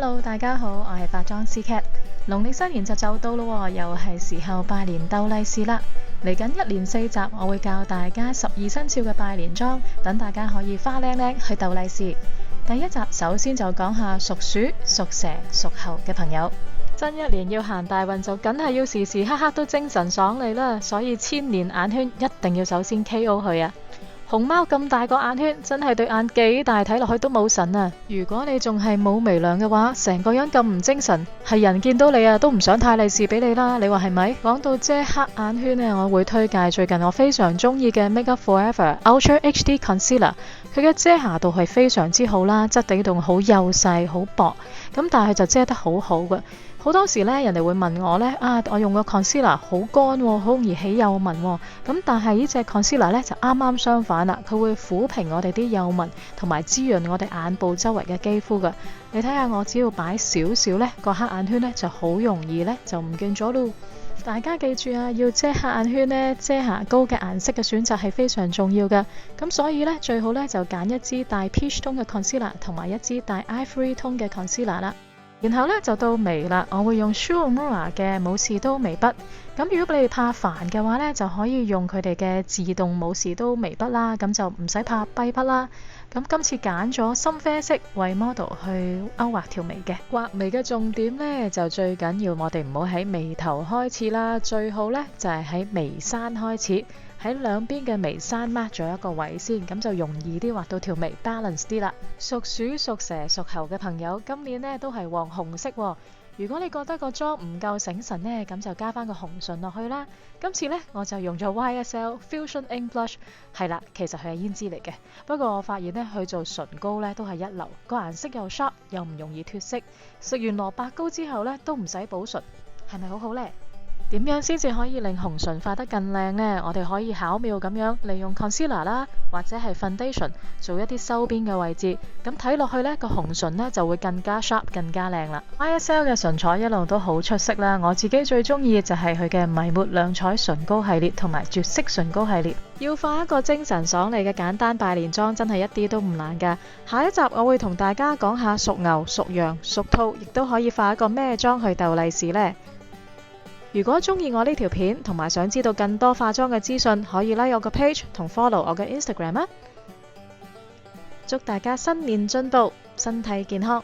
Hello， 大家好，我係化妝師 Cat。農曆新年就到咯，又係時候拜年鬥利是啦。嚟緊一連4集，我會教大家12生肖嘅拜年裝，等大家可以花靚靚去鬥利是。第一集首先就講下屬鼠、屬蛇、屬猴嘅朋友。新一年要行大運，就梗係要時時刻刻都精神爽利啦，所以千年眼圈一定要首先 KO 佢啊！熊貓咁大個眼圈，真係對眼幾大，睇落去都冇神啊！如果你仲係冇眉梁嘅話，成個人咁唔精神，係人見到你啊都唔想派利是俾你啦，你話係咪？講到遮黑眼圈呢，我會推介最近我非常中意嘅 Make Up For Ever Ultra HD Concealer， 佢嘅遮瑕度係非常之好啦，質地仲好幼細好薄，咁但係就遮得好好嘅。好多時呢，人哋會問我呢，我用個 concealer 好乾喎，好容易起幼紋喎。咁但係呢隻 concealer 呢，就啱啱相反啦，佢會撫平我哋啲幼紋，同埋滋潤我哋眼部周圍嘅肌膚㗎。你睇下我只要擺少少呢個黑眼圈呢，就好容易呢，就唔見咗咯。大家記住啊，要遮黑眼圈呢，遮瑕膏嘅顏色嘅選擇係非常重要㗎。咁所以呢，最好呢，就揀一支帶 peach tone 嘅 concealer 同埋一支帶 ivory tone 嘅 concealer 啦。然後呢，就到眉啦，我會用 Shu Uemura 嘅武士刀眉筆。咁如果你怕煩嘅話呢，就可以用佢哋嘅自動武士刀眉筆啦，咁就唔使怕跛筆啦。咁今次揀咗深啡色為 model 去勾畫條眉嘅。畫眉嘅重點呢，就最緊要我哋唔好喺眉頭開始啦，最好呢，就係喺眉山開始，喺兩邊嘅眉山 mark 咗一個位先，咁就容易啲畫到條眉 balance 啲啦。屬鼠、屬蛇、屬猴嘅朋友，今年呢都係旺紅色喎。如果你覺得個妝唔夠醒神呢，咁就加翻個紅唇落去啦。今次呢，我就用咗 YSL Fusion Ink Blush， 係啦，其實佢係胭脂嚟嘅，不過我發現呢，去做唇膏呢都係一流，個顏色又 sharp 又唔容易脫色。食完蘿蔔糕之後呢，都唔使補唇，係咪好好呢？點樣先至可以令紅唇化得更靚呢？我哋可以巧妙咁樣利用 concealer 啦，或者係 foundation 做一啲收邊嘅位置，咁睇落去呢個紅唇呢就會更加 sharp 更加靚啦。YSL 嘅唇彩一路都好出色啦，我自己最中意就係佢嘅迷抹亮彩唇膏系列同埋絕色唇膏系列。要化一個精神爽利嘅簡單拜年妝真係一啲都唔難噶。下一集我會同大家講下屬牛、屬羊、屬兔亦都可以化一個咩妝去鬥利是呢？如果中意我呢條片同埋想知道更多化妝嘅資訊，可以 like 我個 page 同 follow 我嘅 Instagram 啊！祝大家新年進步，身體健康。